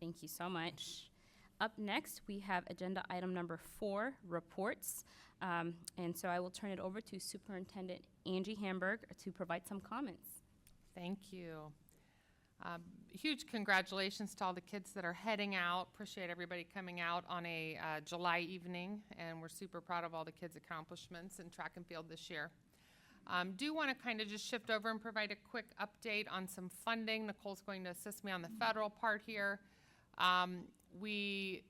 Thank you so much. Up next, we have agenda item number 4, reports. And so I will turn it over to Superintendent Angie Hamburg to provide some comments. Thank you. Huge congratulations to all the kids that are heading out. Appreciate everybody coming out on a July evening, and we're super proud of all the kids' accomplishments in track and field this year. Do want to kind of just shift over and provide a quick update on some funding. Nicole's going to assist me on the federal part here. We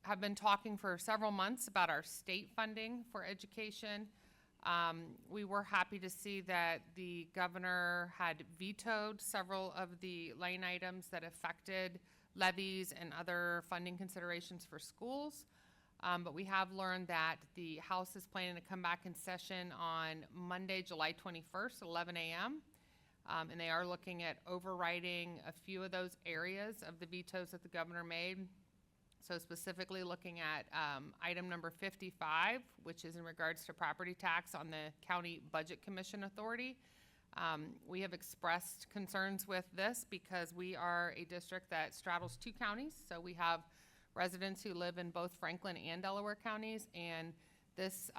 have been talking for several months about our state funding for education. We were happy to see that the governor had vetoed several of the line items that affected levies and other funding considerations for schools. But we have learned that the House is planning to come back in session on Monday, July 21st, 11 a.m. And they are looking at overriding a few of those areas of the vetoes that the governor made. So specifically looking at item number 55, which is in regards to property tax on the County Budget Commission Authority. We have expressed concerns with this because we are a district that straddles 2 counties. So we have residents who live in both Franklin and Delaware counties, and this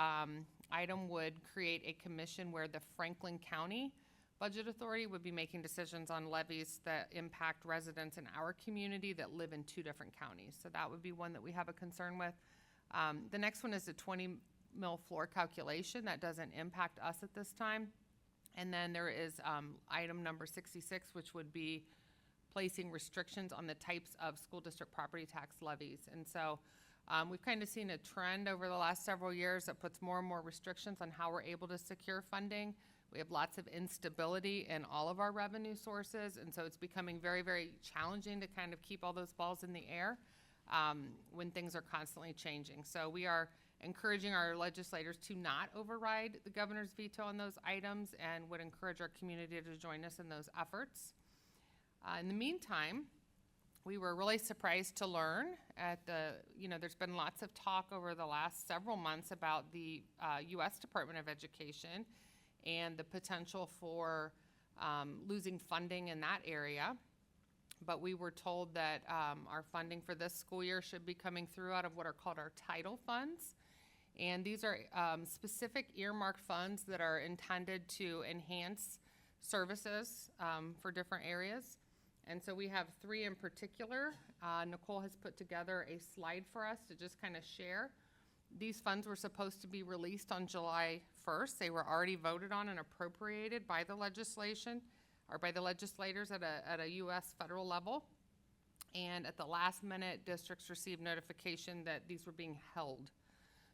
item would create a commission where the Franklin County Budget Authority would be making decisions on levies that impact residents in our community that live in 2 different counties. So that would be one that we have a concern with. The next one is the 20 mil floor calculation. That doesn't impact us at this time. And then there is item number 66, which would be placing restrictions on the types of school district property tax levies. And so we've kind of seen a trend over the last several years that puts more and more restrictions on how we're able to secure funding. We have lots of instability in all of our revenue sources, and so it's becoming very, very challenging to kind of keep all those balls in the air when things are constantly changing. So we are encouraging our legislators to not override the governor's veto on those items and would encourage our community to join us in those efforts. In the meantime, we were really surprised to learn there's been lots of talk over the last several months about the U.S. Department of Education and the potential for losing funding in that area. But we were told that our funding for this school year should be coming through out of what are called our title funds. And these are specific earmarked funds that are intended to enhance services for different areas. And so we have 3 in particular. Nicole has put together a slide for us to just kind of share. These funds were supposed to be released on July 1st. They were already voted on and appropriated by the legislation or by the legislators at a U.S. federal level. And at the last minute, districts received notification that these were being held.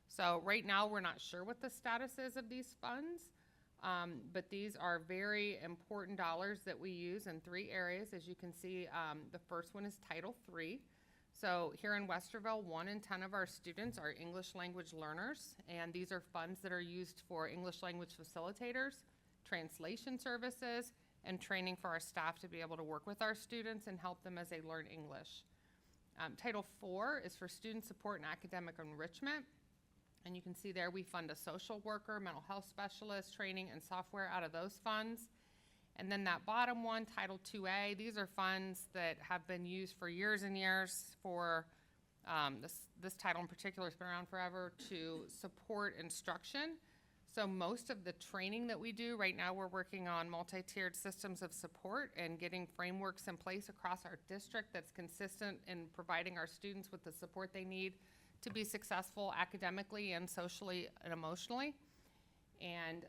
So right now, we're not sure what the status is of these funds, but these are very important dollars that we use in 3 areas. As you can see, the first one is Title III. So here in Westerville, 1 in 10 of our students are English language learners, and these are funds that are used for English language facilitators, translation services, and training for our staff to be able to work with our students and help them as they learn English. Title IV is for student support and academic enrichment, and you can see there we fund a social worker, mental health specialist, training, and software out of those funds. And then that bottom one, Title IIA, these are funds that have been used for years and years for, this title in particular has been around forever, to support instruction. So most of the training that we do, right now we're working on multi-tiered systems of support and getting frameworks in place across our district that's consistent in providing our students with the support they need to be successful academically and socially and emotionally. And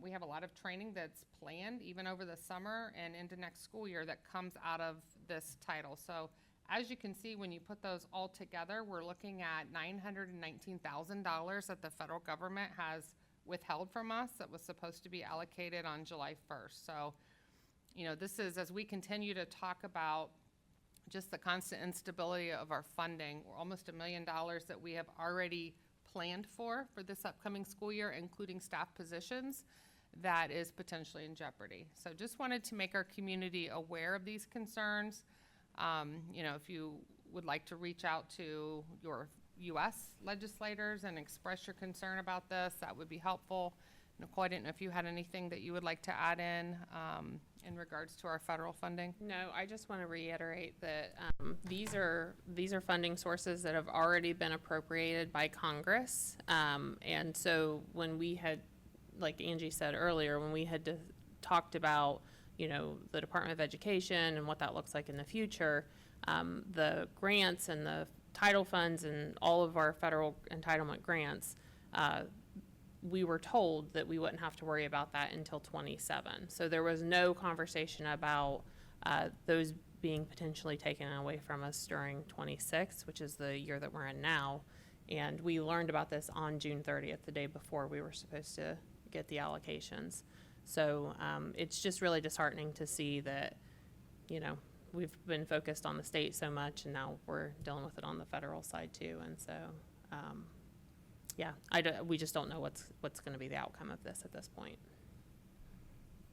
we have a lot of training that's planned even over the summer and into next school year that comes out of this title. So as you can see, when you put those all together, we're looking at $919,000 that the federal government has withheld from us that was supposed to be allocated on July 1st. So, this is, as we continue to talk about just the constant instability of our funding, we're almost $1 million that we have already planned for this upcoming school year, including staff positions, that is potentially in jeopardy. So just wanted to make our community aware of these concerns. If you would like to reach out to your U.S. legislators and express your concern about this, that would be helpful. Nicole, I didn't know if you had anything that you would like to add in in regards to our federal funding? No, I just want to reiterate that these are funding sources that have already been appropriated by Congress. And so when we had, like Angie said earlier, when we had talked about, the Department of Education and what that looks like in the future, the grants and the title funds and all of our federal entitlement grants, we were told that we wouldn't have to worry about that until 27. So there was no conversation about those being potentially taken away from us during 26, which is the year that we're in now. And we learned about this on June 30th, the day before we were supposed to get the allocations. So it's just really disheartening to see that, we've been focused on the state so much, and now we're dealing with it on the federal side too. And so, we just don't know what's going to be the outcome of this at this point.